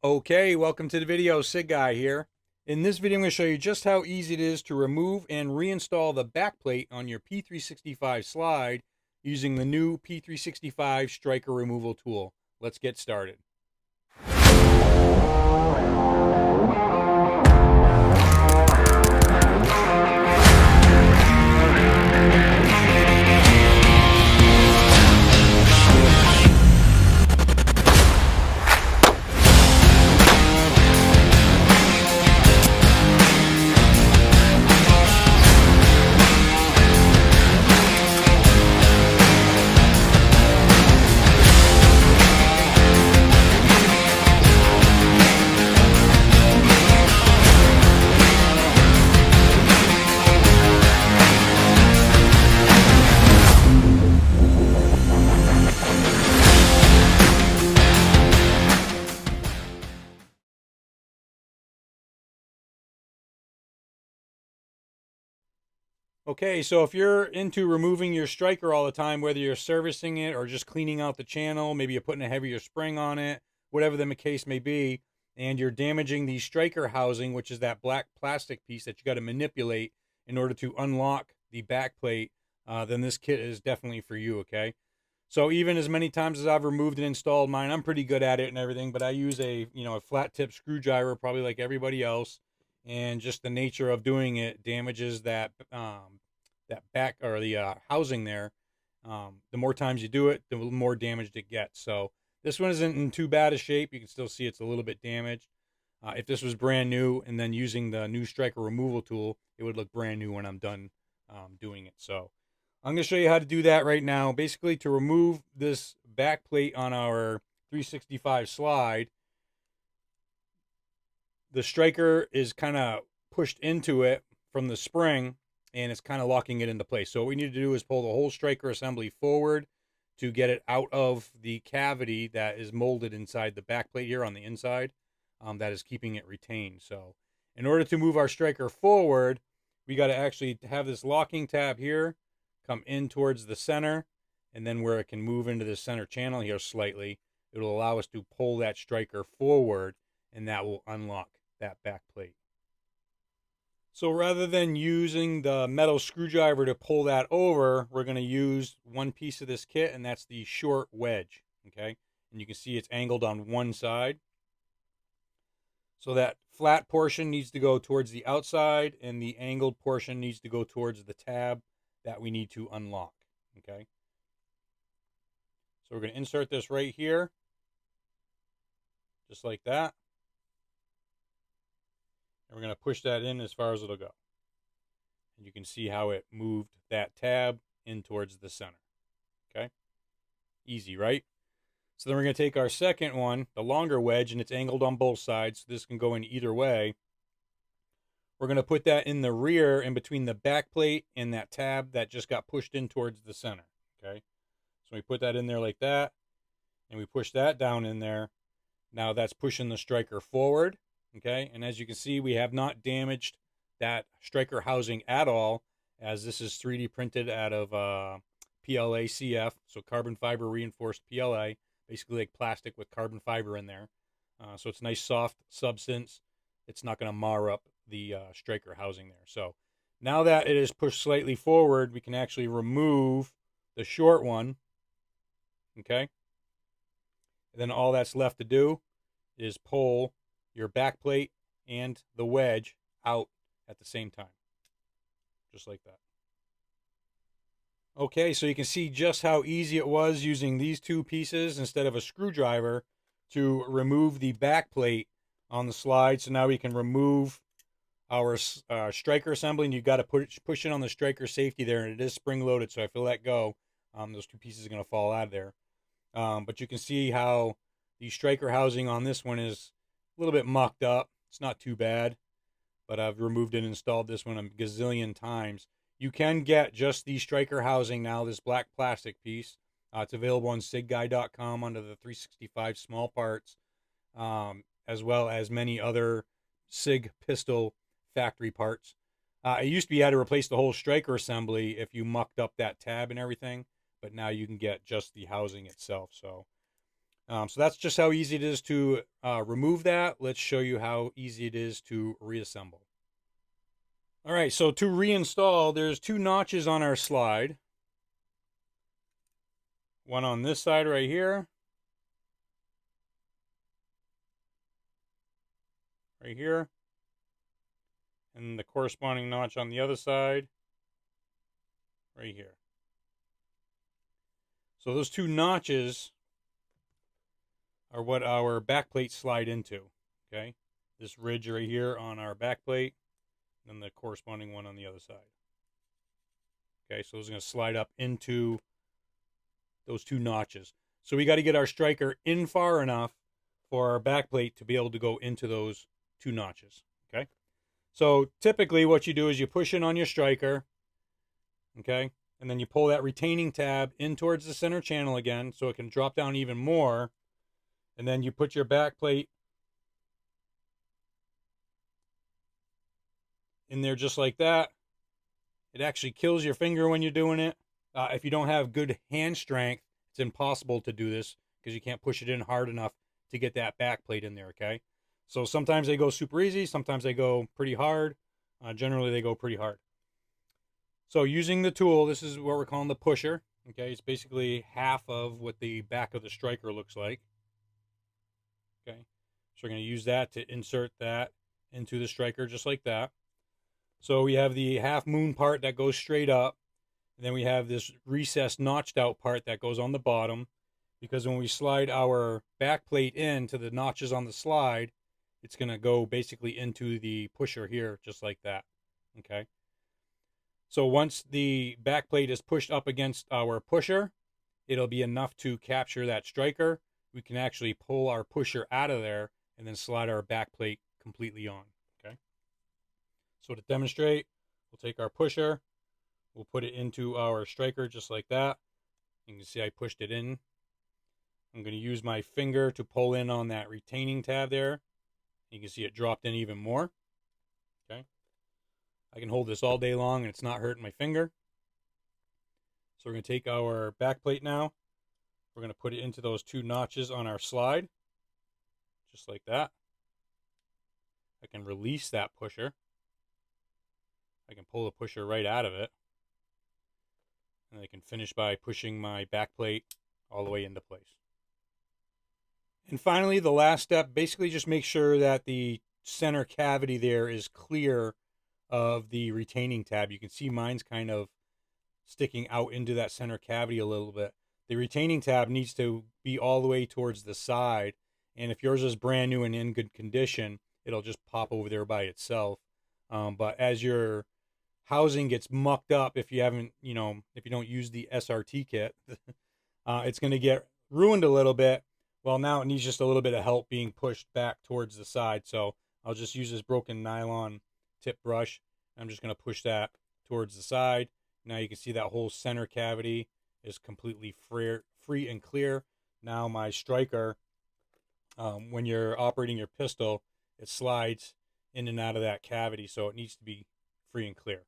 Okay, welcome to the video. SIG Guy here. In this video, I'm going to show you just how easy it is to remove and reinstall the backplate on your P365 slide using the new P365 striker removal tool. Let's get started. Okay, so if you're into removing your striker all the time, whether you're servicing it or just cleaning out the channel, maybe you're putting a heavier spring on it, whatever the case may be, and you're damaging the striker housing, which is that black plastic piece that you got to manipulate in order to unlock the back plate, then this kit is definitely for you, okay? So even as many times as I've removed and installed mine, I'm pretty good at it and everything, but I use a flat tip screwdriver, probably like everybody else, and just the nature of doing it damages that back or the housing there. The more times you do it, the more damaged it gets. So this one isn't in too bad a shape. You can still see it's a little bit damaged. If this was brand new and then using the new striker removal tool, it would look brand new when I'm done doing it. So I'm going to show you how to do that right now. Basically, to remove this back plate on our 365 slide, the striker is kind of pushed into it from the spring, and it's kind of locking it into place. So what we need to do is pull the whole striker assembly forward to get it out of the cavity that is molded inside the back plate here on the inside, that is keeping it retained. So in order to move our striker forward, we got to actually have this locking tab here come in towards the center, and then where it can move into the center channel here slightly, it will allow us to pull that striker forward, and that will unlock that back plate. So rather than using the metal screwdriver to pull that over, we're going to use one piece of this kit, and that's the short wedge, okay? And you can see it's angled on one side. So that flat portion needs to go towards the outside, and the angled portion needs to go towards the tab that we need to unlock, okay? So we're going to insert this right here, just like that. And we're going to push that in as far as it'll go. And you can see how it moved that tab in towards the center. Okay? Easy, right? So then we're going to take our second one, the longer wedge, and it's angled on both sides, so this can go in either way. We're going to put that in the rear in between the back plate and that tab that just got pushed in towards the center. Okay? So we put that in there like that, and we push that down in there. Now that's pushing the striker forward. Okay, and as you can see, we have not damaged that striker housing at all, as this is 3D printed out of PLA CF, so carbon fiber reinforced PLA, basically like plastic with carbon fiber in there. So it's nice soft substance. It's not going to mar up the striker housing there. So now that it is pushed slightly forward, we can actually remove the short one. Okay, and then all that's left to do is pull your back plate and the wedge out at the same time, just like that. Okay, so you can see just how easy it was using these two pieces instead of a screwdriver to remove the back plate on the slide. So now we can remove our striker assembly, and you've got to push it on the striker safety there, and it is spring loaded, so if you let go, those two pieces are going to fall out of there. But you can see how the striker housing on this one is a little bit mucked up. It's not too bad, but I've removed and installed this one a gazillion times. You can get just the striker housing now, this black plastic piece. It's available on sigguy.com under the 365 small parts, as well as many other SIG pistol factory parts. It used to be you had to replace the whole striker assembly if you mucked up that tab and everything, but now you can get just the housing itself. So So that's just how easy it is to remove that. Let's show you how easy it is to reassemble. All right, so to reinstall, there's 2 notches on our slide. One on this side right here. Right here. And the corresponding notch on the other side. Right here. So those 2 notches are what our backplate slide into. Okay, this ridge right here on our backplate, and the corresponding one on the other side. Okay, so it's going to slide up into those 2 notches. So we got to get our striker in far enough for our backplate to be able to go into those 2 notches. Okay, so typically what you do is you push in on your striker. Okay, and then you pull that retaining tab in towards the center channel again so it can drop down even more. And then you put your back plate in there just like that. It actually kills your finger when you're doing it. If you don't have good hand strength, it's impossible to do this because you can't push it in hard enough to get that back plate in there, okay? So sometimes they go super easy, sometimes they go pretty hard. Generally, they go pretty hard. So using the tool, this is what we're calling the pusher, okay? It's basically half of what the back of the striker looks like. Okay, so we're going to use that to insert that into the striker just like that. So we have the half moon part that goes straight up. And then we have this recessed notched out part that goes on the bottom, because when we slide our back plate into the notches on the slide, it's going to go basically into the pusher here just like that. Okay, so once the back plate is pushed up against our pusher, it'll be enough to capture that striker. We can actually pull our pusher out of there and then slide our back plate completely on. Okay. So to demonstrate, we'll take our pusher, we'll put it into our striker just like that. You can see I pushed it in. I'm going to use my finger to pull in on that retaining tab there. You can see it dropped in even more. Okay. I can hold this all day long and it's not hurting my finger. So we're going to take our back plate now. We're going to put it into those 2 notches on our slide, just like that. I can release that pusher. I can pull the pusher right out of it. And I can finish by pushing my back plate all the way into place. And finally, the last step, basically just make sure that the center cavity there is clear of the retaining tab. You can see mine's kind of sticking out into that center cavity a little bit. The retaining tab needs to be all the way towards the side, and if yours is brand new and in good condition, it'll just pop over there by itself. But as your housing gets mucked up, if you haven't, if you don't use the SRT kit, it's going to get ruined a little bit. Well, now it needs just a little bit of help being pushed back towards the side. So I'll just use this broken nylon tip brush. I'm just going to push that towards the side. Now you can see that whole center cavity is completely free and clear. Now my striker, when you're operating your pistol, it slides in and out of that cavity, so it needs to be free and clear.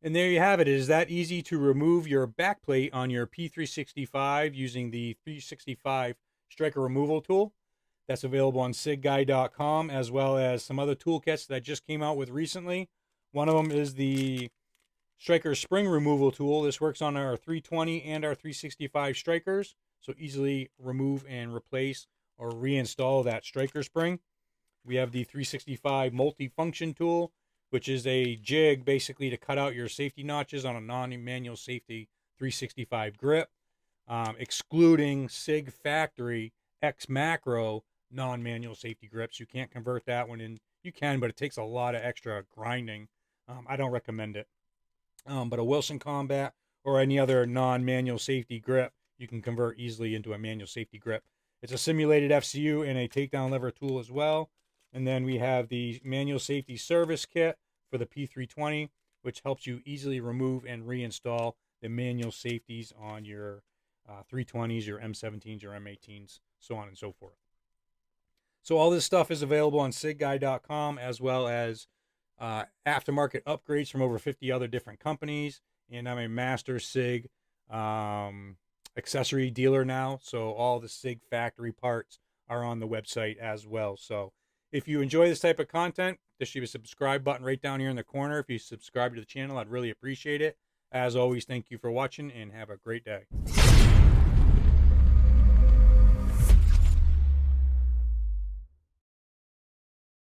And there you have it. It is that easy to remove your backplate on your P365 using the 365 striker removal tool. That's available on SIGguy.com, as well as some other toolkits that just came out with recently. One of them is the striker spring removal tool. This works on our 320 and our 365 strikers, so easily remove and replace or reinstall that striker spring. We have the 365 multi-function tool, which is a jig basically to cut out your safety notches on a non-manual safety 365 grip, excluding SIG factory X macro non-manual safety grips. You can't convert that one in. You can, but it takes a lot of extra grinding. I don't recommend it. But a Wilson Combat or any other non-manual safety grip, you can convert easily into a manual safety grip. It's a simulated FCU and a takedown lever tool as well. And then we have the manual safety service kit for the P320, which helps you easily remove and reinstall the manual safeties on your 320s, your M17s, your M18s, so on and so forth. So all this stuff is available on SIGguy.com, as well as aftermarket upgrades from over 50 other different companies. And I'm a master SIG. I accessory dealer now, so all the SIG factory parts are on the website as well. So if you enjoy this type of content, there should be a subscribe button right down here in the corner. If you subscribe to the channel, I'd really appreciate it. As always, thank you for watching and have a great day.